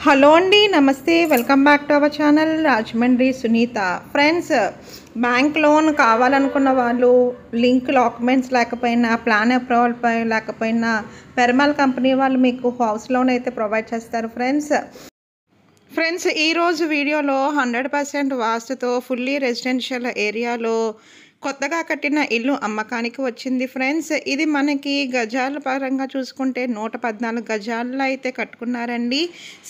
Hello అండి, నమస్తే. Welcome back to our channel Rajahmundry Sunitha. Friends, bank loan కావాలనుకున్న వాళ్ళు లింక్ డాక్యుమెంట్స్ లేకపోయినా, ప్లాన్ అప్రూవల్పై లేకపోయినా పెర్మాల్ కంపెనీ వాళ్ళు మీకు హౌస్ లోన్ అయితే ప్రొవైడ్ చేస్తారు. ఫ్రెండ్స్ ఈరోజు వీడియోలో 100% వాస్తుతో ఫుల్లీ రెసిడెన్షియల్ ఏరియాలో కొత్తగా కట్టిన ఇల్లు అమ్మకానికి వచ్చింది. ఫ్రెండ్స్, ఇది మనకి గజాల పరంగా చూసుకుంటే 114 గజాల్లో అయితే కట్టుకున్నారండి.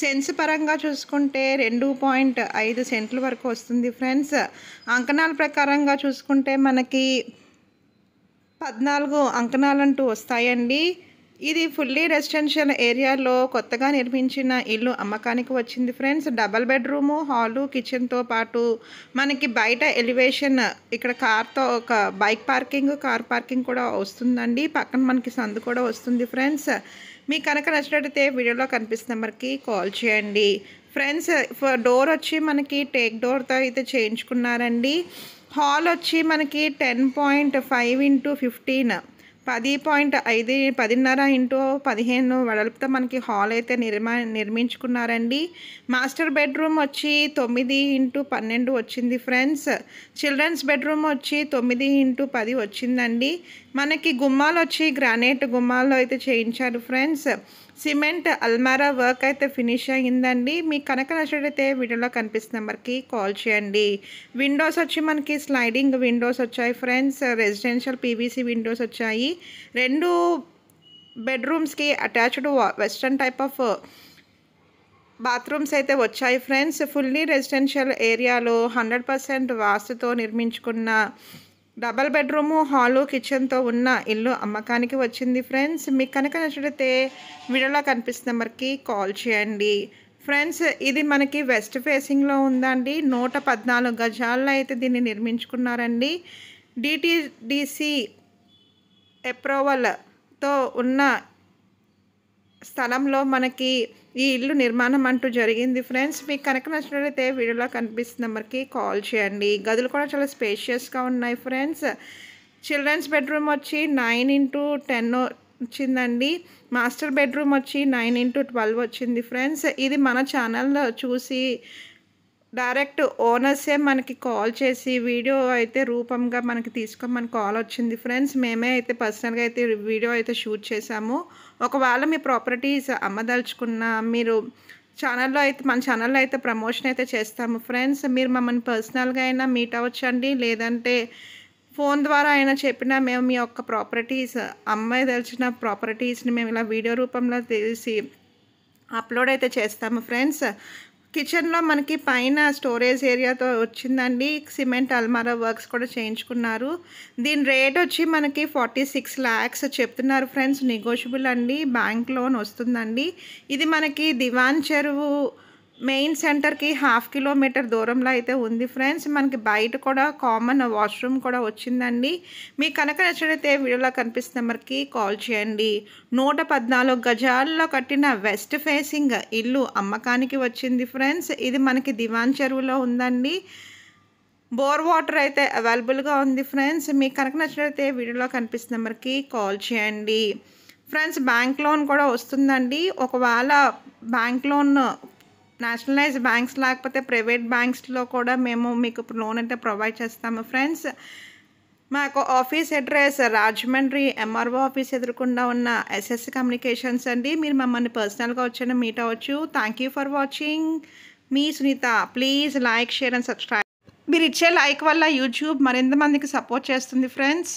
సెన్స్ పరంగా చూసుకుంటే 2.5 సెంట్ల వరకు వస్తుంది. ఫ్రెండ్స్, అంకణాల ప్రకారంగా చూసుకుంటే మనకి 14 అంకణాలంటూ వస్తాయండి. ఇది ఫుల్లీ రెసిడెన్షియల్ ఏరియాలో కొత్తగా నిర్మించిన ఇల్లు అమ్మకానికి వచ్చింది. ఫ్రెండ్స్, డబల్ బెడ్రూము, హాలు, కిచెన్తో పాటు మనకి బయట ఎలివేషన్ ఇక్కడ కార్తో ఒక బైక్ పార్కింగ్, కార్ పార్కింగ్ కూడా వస్తుందండి. పక్కన మనకి సందు కూడా వస్తుంది. ఫ్రెండ్స్, మీకు కనుక నచ్చినట్టయితే వీడియోలో కనిపిస్తున్న నెంబర్కి కాల్ చేయండి. ఫ్రెండ్స్, డోర్ వచ్చి మనకి టేక్ డోర్తో అయితే చేయించుకున్నారండి. హాల్ వచ్చి మనకి 10.5 x 15 10.5 x 15 వెడల్పుతో మనకి హాల్ అయితే నిర్మించుకున్నారండి. మాస్టర్ బెడ్రూమ్ వచ్చి 9 x 12 వచ్చింది. ఫ్రెండ్స్, చిల్డ్రన్స్ బెడ్రూమ్ వచ్చి 9 x 10 వచ్చిందండి. మనకి గుమ్మాలు వచ్చి గ్రానైట్ గుమ్మాల్లో అయితే చేయించారు. ఫ్రెండ్స్, సిమెంట్ అల్మారా వర్క్ అయితే ఫినిష్ అయ్యిందండి. మీకు కనుక నచ్చినట్లయితే వీడియోలో కనిపిస్తున్న నెంబర్కి కాల్ చేయండి. విండోస్ వచ్చి మనకి స్లైడింగ్ విండోస్ వచ్చాయి. ఫ్రెండ్స్, రెసిడెన్షియల్ పీవీసీ విండోస్ వచ్చాయి. 2 బెడ్రూమ్స్కి attached western type of bathrooms అయితే వచ్చాయి. ఫ్రెండ్స్, ఫుల్లీ రెసిడెన్షియల్ ఏరియాలో 100% వాస్తుతో నిర్మించుకున్న డబల్ బెడ్రూము, హాలు, కిచెన్తో ఉన్న ఇల్లు అమ్మకానికి వచ్చింది. ఫ్రెండ్స్, మీకు కనుక నచ్చితే వీడియోలో కనిపిస్తున్న నెంబర్కి కాల్ చేయండి. ఫ్రెండ్స్, ఇది మనకి వెస్ట్ ఫేసింగ్లో ఉందండి. 114 గజాల్లో అయితే దీన్ని నిర్మించుకున్నారండి. డిటిడిసి అప్రూవల్తో ఉన్న స్థలంలో మనకి ఈ ఇల్లు నిర్మాణం అంటూ జరిగింది. ఫ్రెండ్స్, మీకు కనుక నచ్చినట్లయితే వీడియోలో కనిపిస్తున్న నెంబర్కి కాల్ చేయండి. గదులు కూడా చాలా స్పేషియస్గా ఉన్నాయి. ఫ్రెండ్స్, చిల్డ్రన్స్ బెడ్రూమ్ వచ్చి 9 x 10 వచ్చిందండి. మాస్టర్ బెడ్రూమ్ వచ్చి 9 x 12 వచ్చింది. ఫ్రెండ్స్, ఇది మన ఛానల్లో చూసి డైరెక్ట్ ఓనర్సే మనకి కాల్ చేసి వీడియో అయితే రూపంగా మనకి తీసుకోమని కాల్ వచ్చింది. ఫ్రెండ్స్, మేమే అయితే పర్సనల్గా అయితే వీడియో అయితే షూట్ చేశాము. ఒకవేళ మీ ప్రాపర్టీస్ అమ్మదలుచుకున్న మీరు మన ఛానల్లో అయితే ప్రమోషన్ అయితే చేస్తాము. ఫ్రెండ్స్, మీరు మమ్మల్ని పర్సనల్గా అయినా మీట్ అవ్వచ్చండి, లేదంటే ఫోన్ ద్వారా అయినా చెప్పినా మేము మీ యొక్క ప్రాపర్టీస్ అమ్మదలిచిన ప్రాపర్టీస్ని మేము ఇలా వీడియో రూపంలో తీసి అప్లోడ్ అయితే చేస్తాము. ఫ్రెండ్స్, కిచెన్లో మనకి పైన స్టోరేజ్ ఏరియాతో వచ్చిందండి. సిమెంట్ అల్మారా వర్క్స్ కూడా చేయించుకున్నారు. దీని రేట్ వచ్చి మనకి 46 lakhs చెప్తున్నారు. ఫ్రెండ్స్, నెగోషియబుల్ అండి. బ్యాంక్ లోన్ వస్తుందండి. ఇది మనకి దివాన్ చెరువు మెయిన్ సెంటర్కి 1/2 కిలోమీటర్ దూరంలో అయితే ఉంది. ఫ్రెండ్స్, మనకి బయట కూడా కామన్ వాష్రూమ్ కూడా వచ్చిందండి. మీకు కనుక నచ్చినట్లయితే వీడియోలో కనిపిస్తున్న నెంబర్కి కాల్ చేయండి. 114 గజాల్లో కట్టిన వెస్ట్ ఫేసింగ్ ఇల్లు అమ్మకానికి వచ్చింది. ఫ్రెండ్స్, ఇది మనకి దివాన్ చెరువులో ఉందండి. బోర్ వాటర్ అయితే అవైలబుల్గా ఉంది. ఫ్రెండ్స్, మీకు కనుక నచ్చినట్లయితే వీడియోలో కనిపిస్తున్న నెంబర్కి కాల్ చేయండి. ఫ్రెండ్స్, బ్యాంక్ లోన్ కూడా వస్తుందండి. ఒకవేళ బ్యాంక్ లోన్ నేషనలైజ్ బ్యాంక్స్ లేకపోతే ప్రైవేట్ బ్యాంక్స్లో కూడా మేము మీకు లోన్ అయితే ప్రొవైడ్ చేస్తాము. ఫ్రెండ్స్, మాకు office address Rajahmundry MRO office ఎదురుకుండా ఉన్న ఎస్ఎస్ కమ్యూనికేషన్స్ అండి. మీరు మమ్మల్ని పర్సనల్గా వచ్చి మీట్ అవ్వచ్చు. Thank you for watching. మీ Sunitha. Please like, share and subscribe. మీరు ఇచ్చే లైక్ వల్ల యూట్యూబ్ మరింత మందికి సపోర్ట్ చేస్తుంది. ఫ్రెండ్స్.